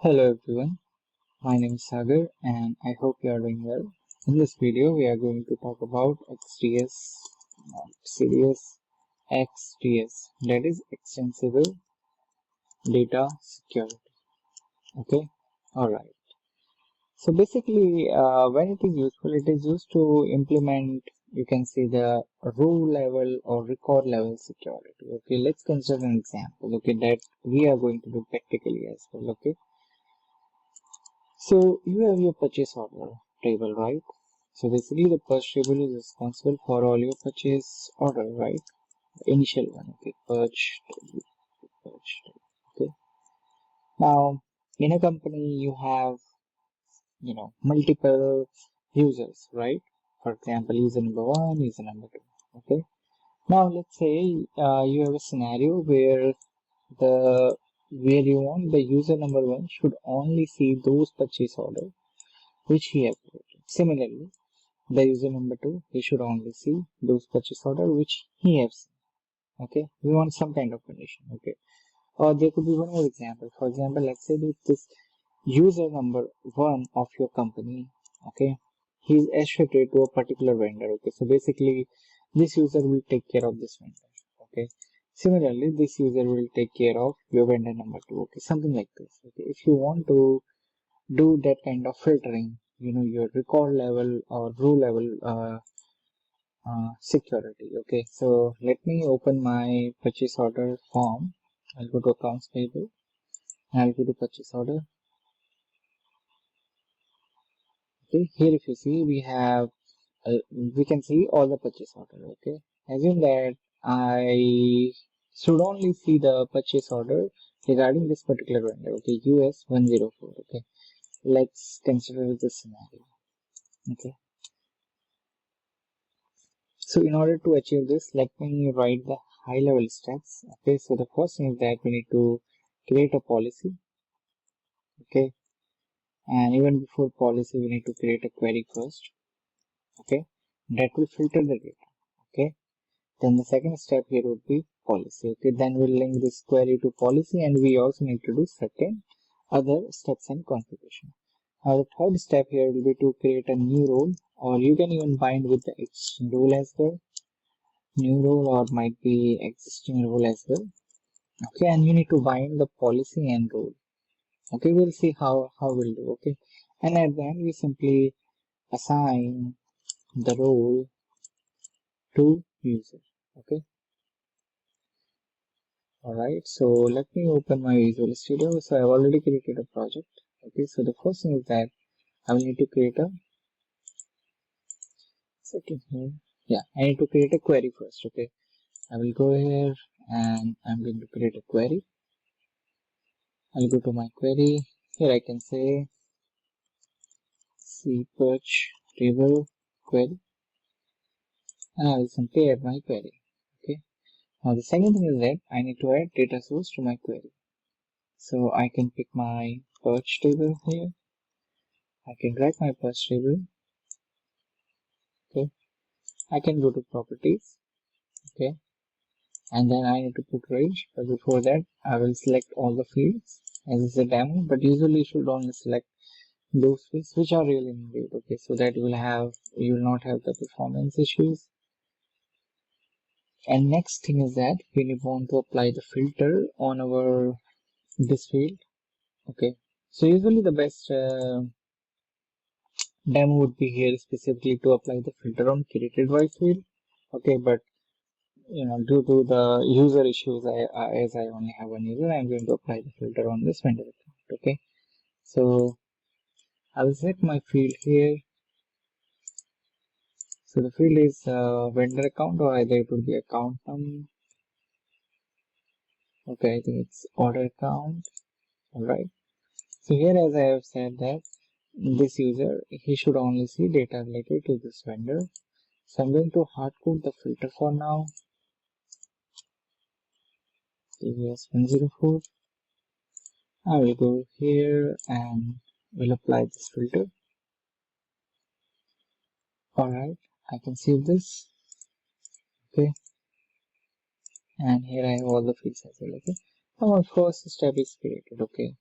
Hello everyone, my name is Sagar and I hope you are doing well. In this video, we are going to talk about XDS, not serious, XDS, that is Extensible Data Security. Okay, alright. So basically, when it is useful, it is used to implement, you can see the rule level or record level security. Okay, let's consider an example, okay, that we are going to do practically as well. Okay. So you have your purchase order table, right? So basically the purchase table is responsible for all your purchase order, right? The initial one, okay, purchase table, purchase table, okay. Now in a company you have, multiple users, right? For example, user number one, user number two, okay. Now let's say you have a scenario where the where you want the user number one should only see those purchase order which he has created. Similarly, the user number two, he should only see those purchase order which he has seen. Okay, we want some kind of condition. Okay, or there could be one more example. For example, let's say that this user number one of your company, okay, he is associated to a particular vendor. Okay, so basically, this user will take care of this vendor. Okay, similarly, this user will take care of your vendor number two. Okay, something like this. Okay, if you want to do that kind of filtering, your record level or row level security. Okay, so let me open my purchase order form. I'll go to accounts payable and I'll go to purchase order. Okay, here if you see we can see all the purchase order. Okay, assume that I should only see the purchase order regarding this particular vendor. Okay, US 104. Okay, let's consider this scenario. Okay, so in order to achieve this, let me write the high level steps. Okay, so the first thing is that we need to create a policy. Okay, and even before policy, we need to create a query first. Okay, that will filter the data. Okay, then the second step here would be policy. Okay, then we'll link this query to policy, and we also need to do certain other steps and configuration. Now the third step here will be to create a new role, or you can even bind with the existing role as well. New role or might be existing role as well. Okay, and you need to bind the policy and role. Okay, we'll see how we'll do. Okay, and at the end we simply assign the role to user. Okay, all right, so let me open my Visual Studio. So I've already created a project. Okay, so the first thing is that I will need to create a second here. Yeah, I need to create a query first. Okay, I will go here and I'm going to create a query. I'll go to my query. Here I can say search table query, and I will simply add my query. Okay, now the second thing is that I need to add data source to my query. So I can pick my purge table here. I can drag my purge table. Okay, I can go to properties. Okay, and then I need to put range, but before that I will select all the fields as is a demo, but usually you should only select those fields which are really needed. Okay, so that you will not have the performance issues. And next thing is that we want to apply the filter on our this field. Okay, so usually the best demo would be here specifically to apply the filter on created by field. Okay, but due to the user issues, as I only have one user, I'm going to apply the filter on this vendor account. Okay, so I will set my field here. So the field is vendor account, or either it would be account num. Okay, I think it's order account. All right. So here, as I have said that this user, he should only see data related to this vendor. So I'm going to hard code the filter for now. TVS 104. I will go here and will apply this filter. Alright, I can save this. Okay, and here I have all the fields as well. Okay, now my first step is created. Okay,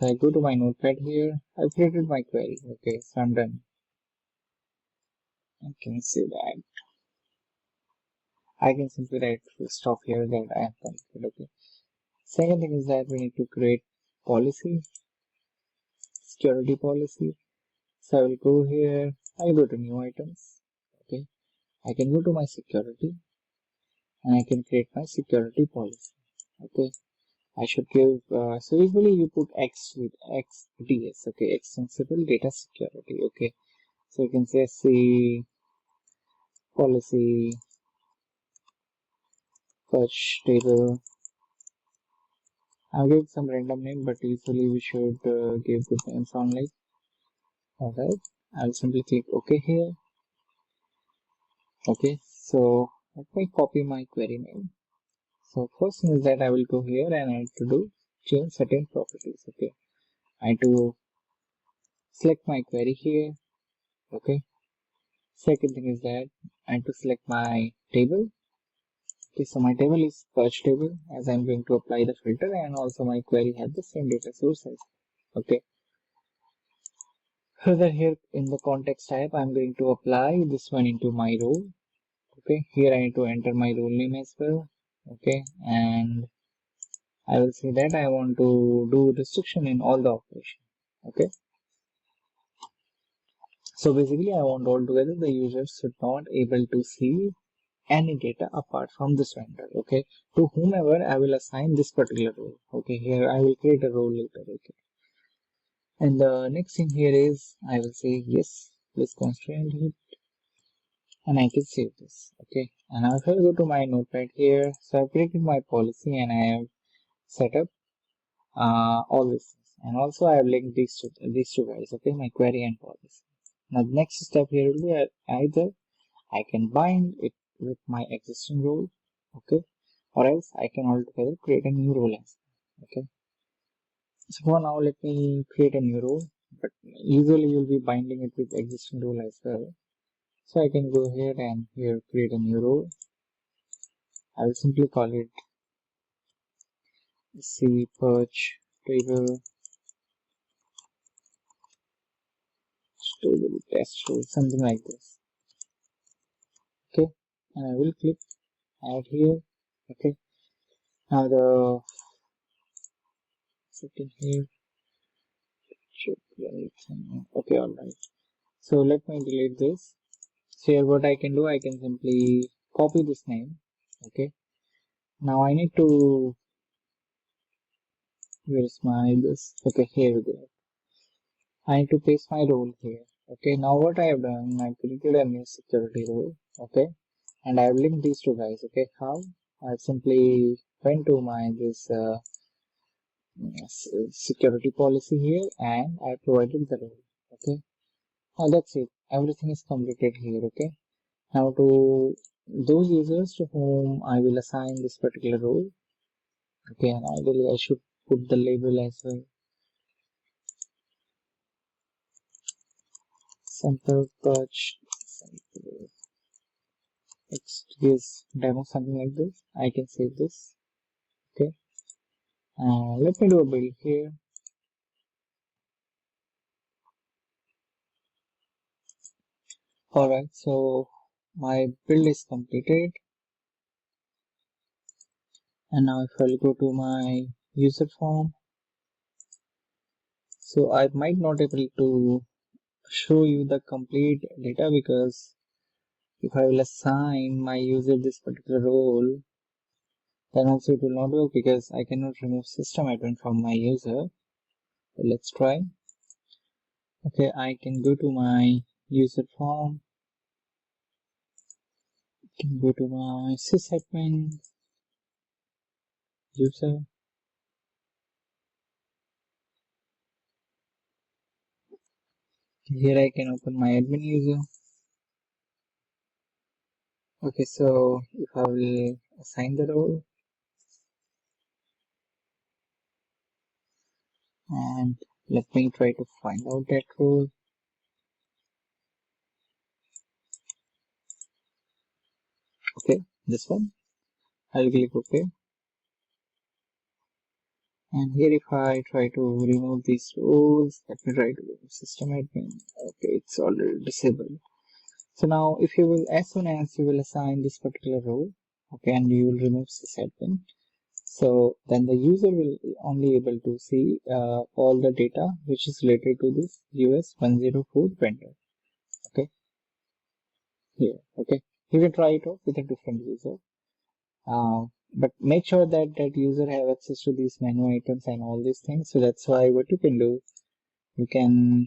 So I go to my notepad here. I've created my query. Okay, so I'm done. I can say that. I can simply write stop here that I have completed. Okay. Second thing is that we need to create policy, security policy. So I will go here. I go to new items. Okay. I can go to my security and I can create my security policy. Okay. I should give, so usually you put X with XDS, okay, Extensible Data Security, okay. So you can say C policy search table. I'll give some random name, but usually we should give good names only. Alright, I'll simply click OK here. Okay, so let me copy my query name. So first thing is that I will go here and I have to do change certain properties. Okay, I have to select my query here. Okay. Second thing is that I have to select my table. Okay, so my table is search table as I'm going to apply the filter, and also my query has the same data sources. Okay. Further here in the context type, I'm going to apply this one into my role. Okay, here I need to enter my role name as well. Okay, and I will say that I want to do restriction in all the operation. Okay. So basically I want altogether the users should not able to see any data apart from this vendor. Okay, to whomever I will assign this particular role. Okay, here I will create a role later. Okay, and the next thing here is I will say yes, please constraint it, and I can save this. Okay, and now if I go to my notepad here, so I've created my policy and I have set up all these things, and also I have linked these two guys. Okay, my query and policy. Now the next step here will be either I can bind it with my existing role, okay, or else I can altogether create a new role as well. Okay, so for now let me create a new role, but usually you'll be binding it with existing role as well. So I can go here and here create a new role. I will simply call it C perch table test role, something like this. Okay, and I will click add here. Okay, now the setting here, check everything. Okay, all right. So let me delete this. So here what I can do, I can simply copy this name. Okay, now I need to, where's my this? Okay, here we go. I need to paste my role here. Okay, now what I have done, I created a new security role. Okay, and I have linked these two guys. Okay, how? I simply went to my this security policy here and I provided the role. Okay, now that's it. Everything is completed here. Okay, now to those users to whom I will assign this particular role. Okay, and ideally I should put the label as well. Sample touch, sample XDS demo, something like this. I can save this. Okay, let me do a build here. Alright, so my build is completed, and now if I'll go to my user form, so I might not able to show you the complete data because if I will assign my user this particular role, then also it will not work because I cannot remove system admin from my user. So let's try. Okay, I can go to my user form, can go to my sysadmin user. Here I can open my admin user. Okay, so if I will assign the role, and let me try to find out that role. Okay, this one. I'll click OK, And here if I try to remove these roles, let me try to remove system admin. Okay, it's already disabled. So now if you will, as soon as you will assign this particular role, okay, and you will remove sysadmin, so then the user will only able to see all the data which is related to this US 104 vendor. Okay, here. Okay, you can try it out with a different user. But make sure that that user have access to these menu items and all these things. So that's why what you can do, you can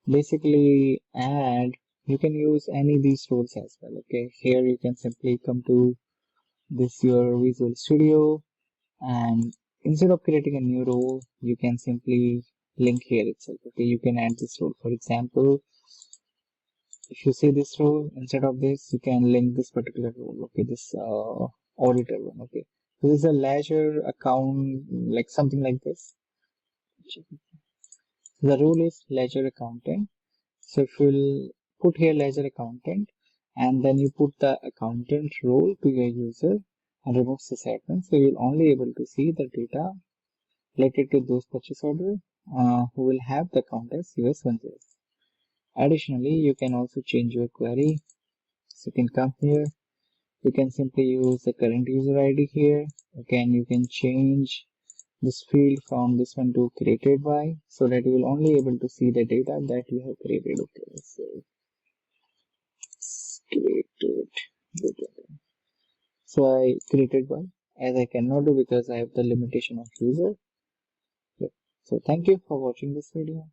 basically add, you can use any of these roles as well. Okay, here you can simply come to this your Visual Studio, and instead of creating a new role, you can simply link here itself. Okay, you can add this role. For example, if you see this role, instead of this, you can link this particular role. Okay, this auditor one. Okay, so this is a ledger account, like something like this. The role is ledger accountant. So if you'll put here ledger accountant, and then you put the accountant role to your user and remove sysadmin, so you'll only able to see the data related to those purchase order who will have the account as US10. Additionally, you can also change your query. So you can come here, you can simply use the current user ID here. Again, you can change this field from this one to created by, so that you will only able to see the data that you have created. Okay, so it's created data. So I created by, as I cannot do because I have the limitation of user. Yep. So thank you for watching this video.